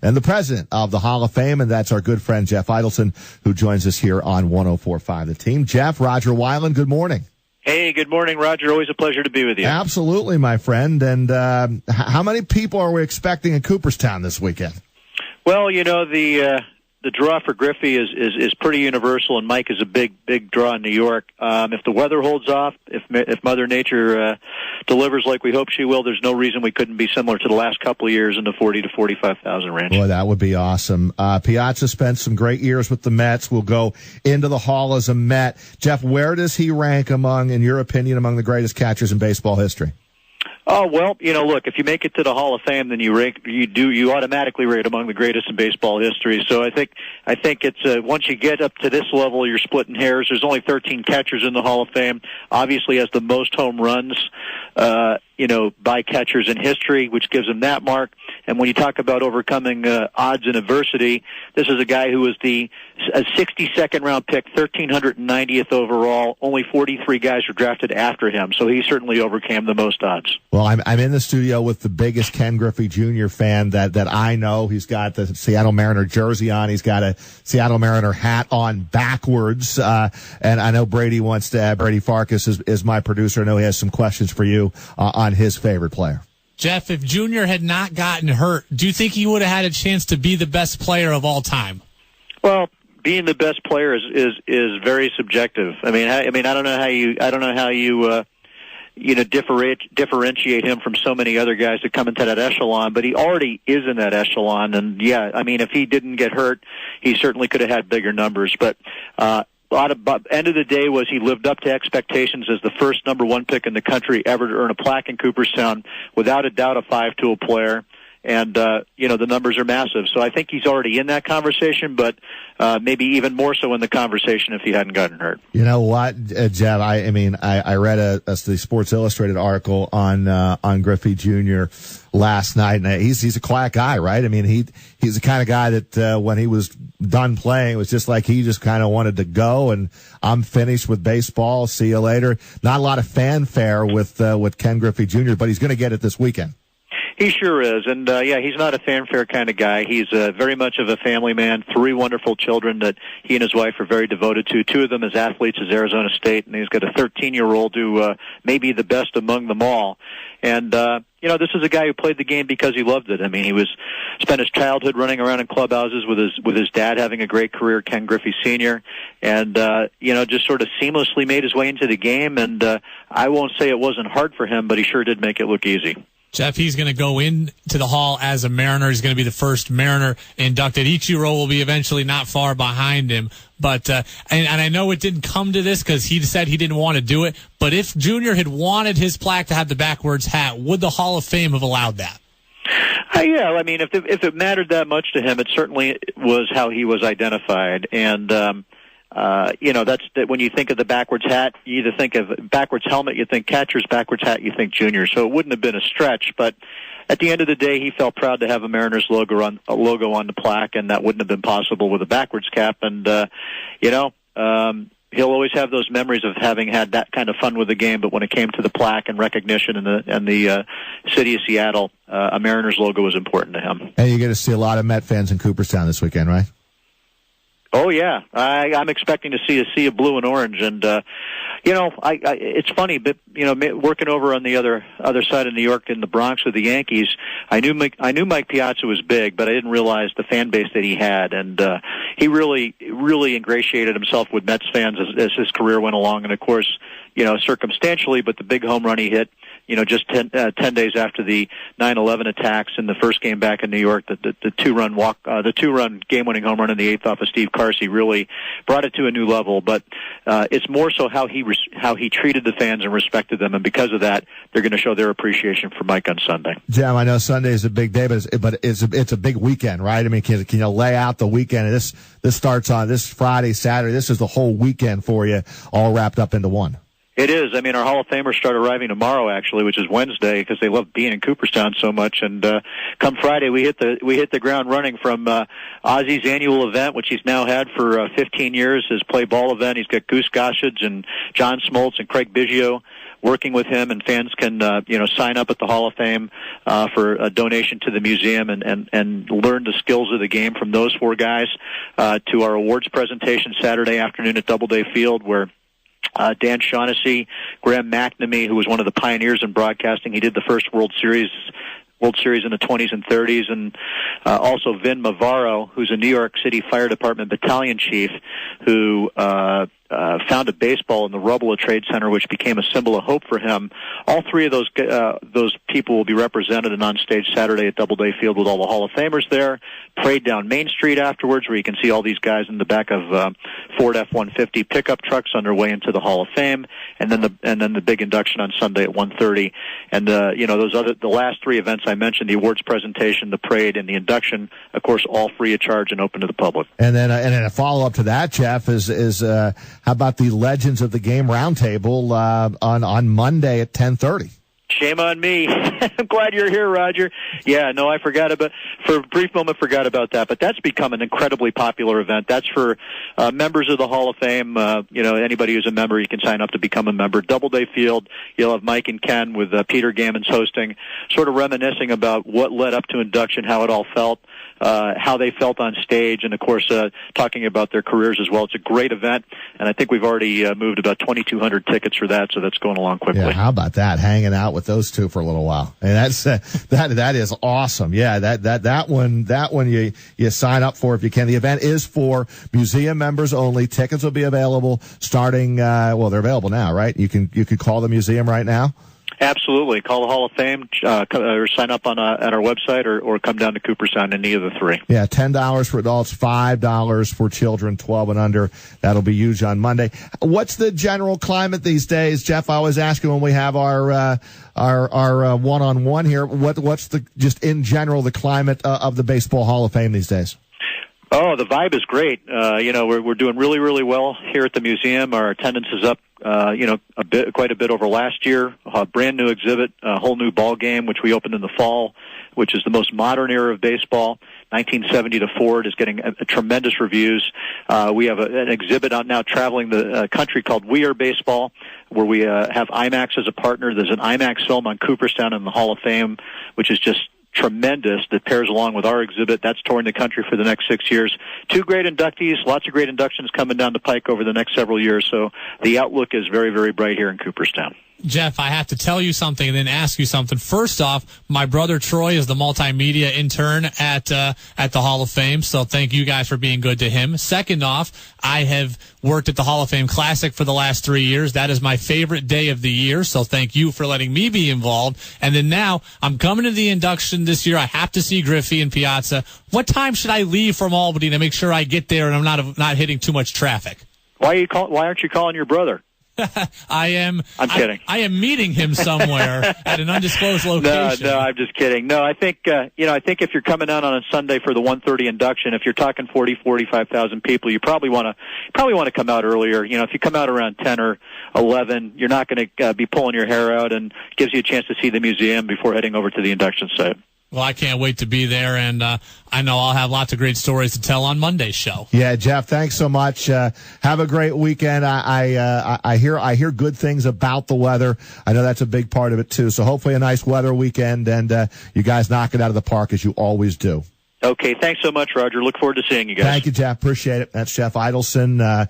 and the president of the Hall of Fame, and that's our good friend Jeff Idelson, who joins us here on 104.5 The Team. Jeff, Rodger Weiland, good morning. Hey, good morning, Rodger. Always a pleasure to be with you. Absolutely, my friend. And how many people are we expecting in Cooperstown this weekend? Well, you know, the draw for Griffey is pretty universal, and Mike is a big draw in New York. If the weather holds off, if Mother Nature delivers like we hope she will, there's no reason we couldn't be similar to the last couple of years in the 40,000 to 45,000 range. Boy, that would be awesome. Piazza spent some great years with the Mets. Will go into the Hall as a Met. Jeff, where does he rank in your opinion, among the greatest catchers in baseball history? Oh, well, you know, look, if you make it to the Hall of Fame, then you automatically rate among the greatest in baseball history. So I think it's once you get up to this level, you're splitting hairs. There's only 13 catchers in the Hall of Fame. Obviously has the most home runs, by catchers in history, which gives him that mark. And when you talk about overcoming odds and adversity, this is a guy who was a 62nd round pick, 1,390th overall. Only 43 guys were drafted after him, so he certainly overcame the most odds. Well, I'm in the studio with the biggest Ken Griffey Jr. fan that I know. He's got the Seattle Mariner jersey on. He's got a Seattle Mariner hat on backwards. And I know Brady Farkas is my producer. I know he has some questions for you on his favorite player. Jeff, if Junior had not gotten hurt, do you think he would have had a chance to be the best player of all time? Well, being the best player is very subjective. I don't know how you differentiate him from so many other guys that come into that echelon, but he already is in that echelon. And yeah, I mean, if he didn't get hurt, he certainly could have had bigger numbers. But end of the day was he lived up to expectations as the first number one pick in the country ever to earn a plaque in Cooperstown, without a doubt a five-tool player. And, the numbers are massive. So I think he's already in that conversation, but maybe even more so in the conversation if he hadn't gotten hurt. You know what, Jeff? I read the Sports Illustrated article on Griffey Jr. last night, and he's a quiet guy, right? I mean, he's the kind of guy that when he was done playing, it was just like he just kind of wanted to go, and I'm finished with baseball. See you later. Not a lot of fanfare with Ken Griffey Jr., but he's going to get it this weekend. He sure is, and he's not a fanfare kind of guy. He's very much of a family man. 3 wonderful children that he and his wife are very devoted to. 2 of them as athletes at Arizona State, and he's got a 13-year-old who may be the best among them all. And this is a guy who played the game because he loved it. I mean, he spent his childhood running around in clubhouses with his dad having a great career, Ken Griffey Sr., and just sort of seamlessly made his way into the game. And I won't say it wasn't hard for him, but he sure did make it look easy. Jeff, he's going to go into the Hall as a Mariner. He's going to be the first Mariner inducted. Ichiro will be eventually not far behind him. But and I know it didn't come to this because he said he didn't want to do it. But if Junior had wanted his plaque to have the backwards hat, would the Hall of Fame have allowed that? Yeah, I mean, if it mattered that much to him, it certainly was how he was identified. And that's when you think of the backwards hat, you either think of backwards helmet, you think catchers, backwards hat, you think Junior. So it wouldn't have been a stretch, but at the end of the day, he felt proud to have a Mariners logo on the plaque, and that wouldn't have been possible with a backwards cap. And he'll always have those memories of having had that kind of fun with the game. But when it came to the plaque and recognition in the city of Seattle, a Mariners logo was important to him. And you're going to see a lot of Met fans in Cooperstown this weekend, right? Oh yeah, I'm expecting to see a sea of blue and orange, and it's funny, but working over on the other side of New York in the Bronx with the Yankees, I knew Mike Piazza was big, but I didn't realize the fan base that he had, and he really ingratiated himself with Mets fans as his career went along, and of course, circumstantially, but the big home run he hit, just 10 days after the 9/11 attacks in the first game back in New York, the 2-run game-winning home run in the 8th off of Steve Carsey really brought it to a new level. But it's more so how he treated the fans and respected them, and because of that, they're going to show their appreciation for Mike on Sunday. Jim, I know Sunday is a big day, but it's a big weekend, right? I mean, can you lay out the weekend? This starts on this Friday, Saturday. This is the whole weekend for you, all wrapped up into one. It is. I mean, our Hall of Famers start arriving tomorrow, actually, which is Wednesday, because they love being in Cooperstown so much. And come Friday, we hit the ground running from Ozzy's annual event, which he's now had for 15 years, his play ball event. He's got Goose Gossage and John Smoltz and Craig Biggio working with him, and fans can sign up at the Hall of Fame for a donation to the museum and learn the skills of the game from those four guys, to our awards presentation Saturday afternoon at Doubleday Field, where Dan Shaughnessy, Graham McNamee, who was one of the pioneers in broadcasting, he did the first World Series in the 20s and 30s, and also Vin Mavaro, who's a New York City Fire Department battalion chief, who founded baseball in the rubble of Trade Center, which became a symbol of hope for him. All three of those people will be represented and on stage Saturday at Doubleday Field with all the Hall of Famers there. Parade down Main Street afterwards, where you can see all these guys in the back of Ford F-150 pickup trucks on their way into the Hall of Fame, and then the big induction on Sunday at 1:30. And the last three events I mentioned, the awards presentation, the parade, and the induction, of course, all free of charge and open to the public. And then a follow up to that, Jeff, is how about the Legends of the Game Roundtable on Monday at 10:30? Shame on me. I'm glad you're here, Rodger. Yeah, no, I forgot about that. But that's become an incredibly popular event. That's for members of the Hall of Fame. Anybody who's a member, you can sign up to become a member. Doubleday Field, you'll have Mike and Ken with Peter Gammons hosting, sort of reminiscing about what led up to induction, how it all felt, how they felt on stage, and, of course, talking about their careers as well. It's a great event, and I think we've already moved about 2,200 tickets for that, so that's going along quickly. Yeah, how about that, hanging out with those two for a little while? And that's that is awesome. Yeah, that one you sign up for if you can. The event is for museum members only. Tickets will be available starting they're available now, right? You could call the museum right now. Absolutely. Call the Hall of Fame, or sign up at our website, or come down to Cooperstown, any of the three. Yeah, $10 for adults, $5 for children 12 and under. That'll be huge on Monday. What's the general climate these days, Jeff? I always ask you when we have our one-on-one here, what's just in general the climate of the Baseball Hall of Fame these days? Oh, the vibe is great. We're doing really, really well here at the museum. Our attendance is up, quite a bit over last year. A brand new exhibit, a whole new ball game, which we opened in the fall, which is the most modern era of baseball. 1970 to Ford is getting tremendous reviews. We have an exhibit out now traveling the country called We Are Baseball, where we have IMAX as a partner. There's an IMAX film on Cooperstown in the Hall of Fame, which is just tremendous, that pairs along with our exhibit. That's touring the country for the next 6 years. Two great inductees, lots of great inductions coming down the pike over the next several years. So the outlook is very, very bright here in Cooperstown. Jeff, I have to tell you something and then ask you something. First off, my brother Troy is the multimedia intern at the Hall of Fame, so thank you guys for being good to him. Second off, I have worked at the Hall of Fame Classic for the last 3 years. That is my favorite day of the year, so thank you for letting me be involved. And then now, I'm coming to the induction this year. I have to see Griffey and Piazza. What time should I leave from Albany to make sure I get there and I'm not hitting too much traffic? Why aren't you calling your brother? I'm kidding. I am meeting him somewhere at an undisclosed location. No, I'm just kidding. No, I think if you're coming out on a Sunday for the 1:30 induction, if you're talking 45,000 people, you probably want to come out earlier. If you come out around 10 or 11, you're not going to be pulling your hair out, and gives you a chance to see the museum before heading over to the induction site. Well, I can't wait to be there, and I know I'll have lots of great stories to tell on Monday's show. Yeah, Jeff, thanks so much. Have a great weekend. I hear good things about the weather. I know that's a big part of it too. So hopefully a nice weather weekend, and you guys knock it out of the park as you always do. Okay, thanks so much, Rodger. Look forward to seeing you guys. Thank you, Jeff. Appreciate it. That's Jeff Idelson.